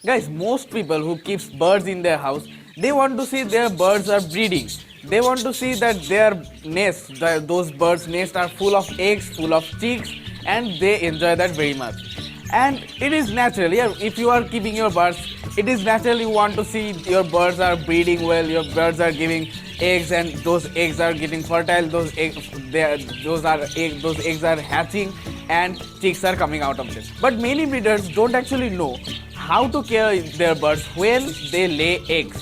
Guys, most people who keeps birds in their house, they want to see their birds are breeding. They want to see that their nests, those birds' nests are full of eggs, full of chicks, and they enjoy that very much. And it is natural, yeah, if you are keeping your birds, it is natural you want to see your birds are breeding well, your birds are giving eggs, and those eggs are getting fertile, those eggs are hatching, and chicks are coming out of them. But many breeders don't actually know how to care their birds when they lay eggs.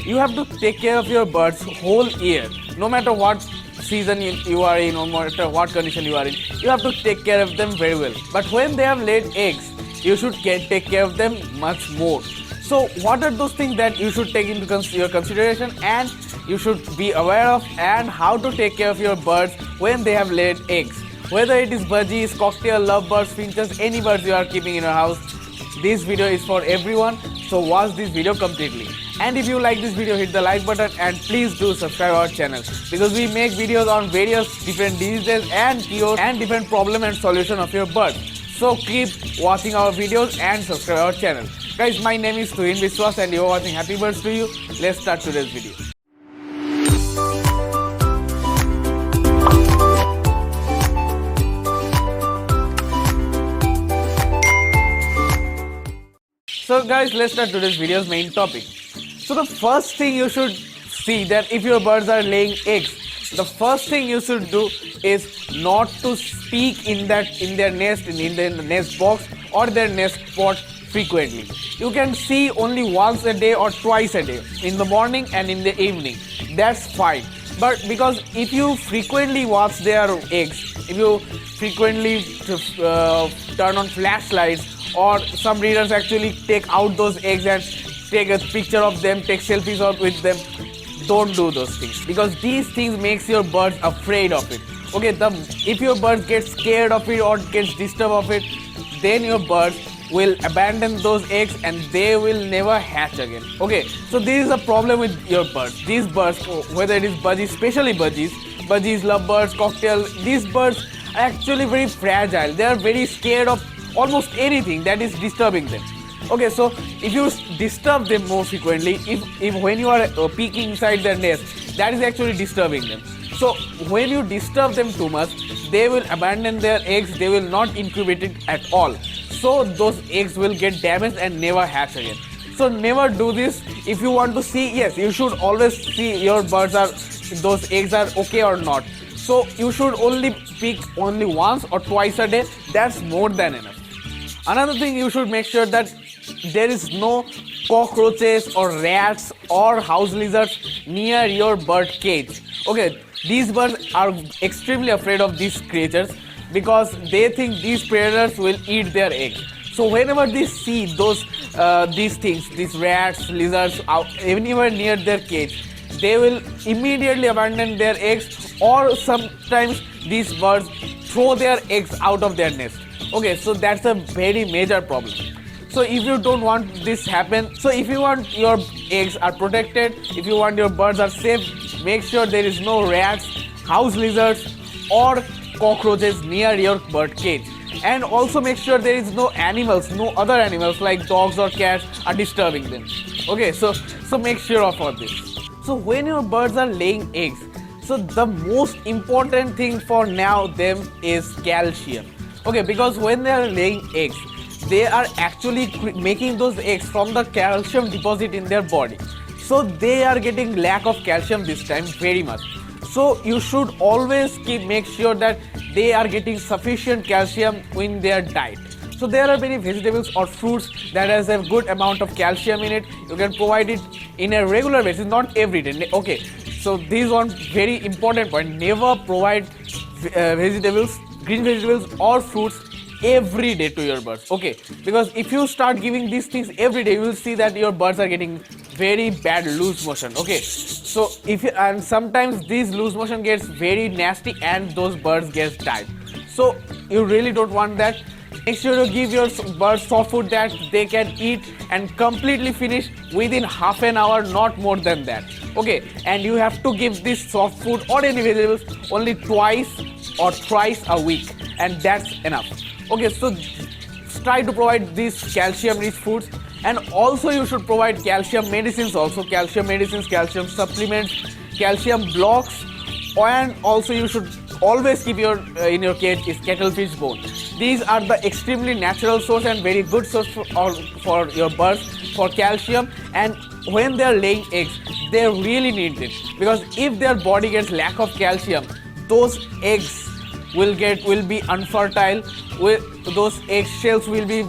You have to take care of your birds whole year, no matter what season you are in, no matter what condition you are in. You have to take care of them very well. But when they have laid eggs, you should take care of them much more. So what are those things that you should take into your consideration and you should be aware of, and how to take care of your birds when they have laid eggs? Whether it is budgies, cocktail, lovebirds, finches, any birds you are keeping in your house, this video is for everyone, so watch this video completely. And if you like this video, hit the like button and please do subscribe our channel, because we make videos on various different diseases and cures and different problem and solution of your bird. So keep watching our videos and subscribe our channel. Guys, my name is Tuhin Biswas and you are watching Happy Birds to You. Let's start today's video. So guys, let's start today's video's main topic. So the first thing you should see, that if your birds are laying eggs, the first thing you should do is not to speak in their nest, in their nest box or their nest pot frequently. You can see only once a day or twice a day, in the morning and in the evening. That's fine. But because if you frequently watch their eggs, if you frequently turn on flashlights, or some breeders actually take out those eggs and take a picture of them, take selfies with them, don't do those things, because these things makes your birds afraid of it. Okay, if your bird gets scared of it or gets disturbed of it, then your birds will abandon those eggs and they will never hatch again. Okay, so this is a problem with your birds. These birds, whether it is budgies, especially budgies, lovebirds, cocktail, these birds are actually very fragile. They are very scared of almost anything that is disturbing them. Okay, so if you disturb them more frequently, if when you are peeking inside their nest, that is actually disturbing them. So when you disturb them too much, they will abandon their eggs, they will not incubate it at all. So those eggs will get damaged and never hatch again. So never do this. If you want to see, yes, you should always see your those eggs are okay or not. So you should only peek only once or twice a day. That's more than enough. Another thing, you should make sure that there is no cockroaches or rats or house lizards near your bird cage. Okay, these birds are extremely afraid of these creatures because they think these predators will eat their eggs. So whenever they see these things, these rats, lizards, anywhere near their cage, they will immediately abandon their eggs, or sometimes these birds throw their eggs out of their nest. Okay, so that's a very major problem. So if you don't want this happen, so if you want your eggs are protected, if you want your birds are safe, make sure there is no rats, house lizards or cockroaches near your bird cage. And also make sure there is no other animals like dogs or cats are disturbing them. Okay, so make sure of all this. So when your birds are laying eggs, so the most important thing for now them is calcium. Okay, because when they are laying eggs, they are actually making those eggs from the calcium deposit in their body. So they are getting lack of calcium this time very much. So you should always make sure that they are getting sufficient calcium in their diet. So there are many vegetables or fruits that has a good amount of calcium in it. You can provide it in a regular basis, not every day. Okay, so this is one very important point. Never provide green vegetables or fruits every day to your birds. Okay, because if you start giving these things every day, you will see that your birds are getting very bad loose motion. Okay, so and sometimes this loose motion gets very nasty and those birds get died. So you really don't want that. Make sure you give your birds soft food that they can eat and completely finish within half an hour, not more than that. Okay, and you have to give this soft food or any vegetables only twice or thrice a week, and that's enough. Okay, so try to provide these calcium rich foods And also you should provide calcium medicines, also calcium medicines, calcium supplements, calcium blocks, and also you should always keep your in your cage is cuttlefish bone. These are the extremely natural source and very good source for your birds for calcium. And when they are laying eggs, they really need it, because if their body gets lack of calcium, those eggs will be unfertile. Those eggshells will be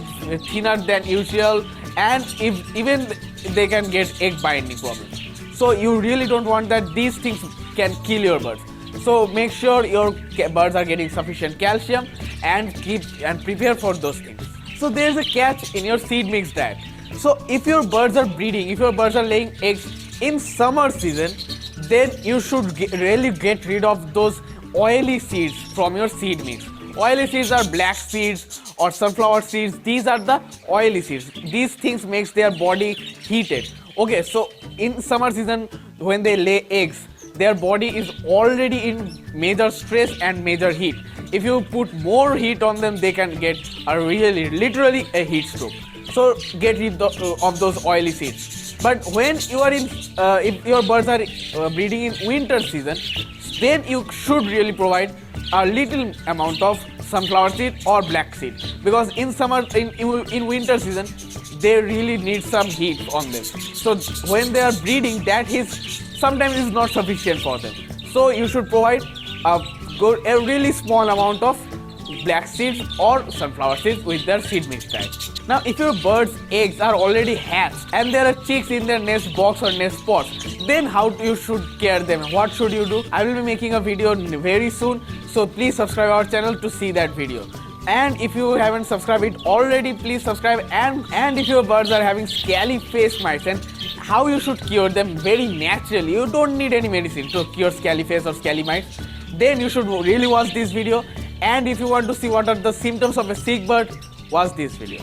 thinner than usual, and even they can get egg binding problems. So you really don't want that. These things can kill your birds. So make sure your birds are getting sufficient calcium and prepare for those things. So there's a catch in your seed mix diet. So if your birds are breeding, if your birds are laying eggs in summer season, then you should really get rid of those oily seeds from your seed mix. Oily seeds are black seeds or sunflower seeds. These are the oily seeds. These things makes their body heated. Okay, so in summer season when they lay eggs, their body is already in major stress and major heat. If you put more heat on them, they can get literally a heat stroke. So get rid of those oily seeds. But when you are if your birds are breeding in winter season, then you should really provide a little amount of sunflower seed or black seed, because in winter season they really need some heat on them. So when they are breeding, that is sometimes is not sufficient for them. So you should provide a really small amount of black seeds or sunflower seeds with their seed mix diet. Now, if your bird's eggs are already hatched and there are chicks in their nest box or nest pots, then how you should care them? What should you do? I will be making a video very soon, so please subscribe our channel to see that video. And if you haven't subscribed it already, please subscribe. And if your birds are having scaly face mites, and how you should cure them very naturally, you don't need any medicine to cure scaly face or scaly mites, then you should really watch this video. And if you want to see what are the symptoms of a sick bird, watch this video.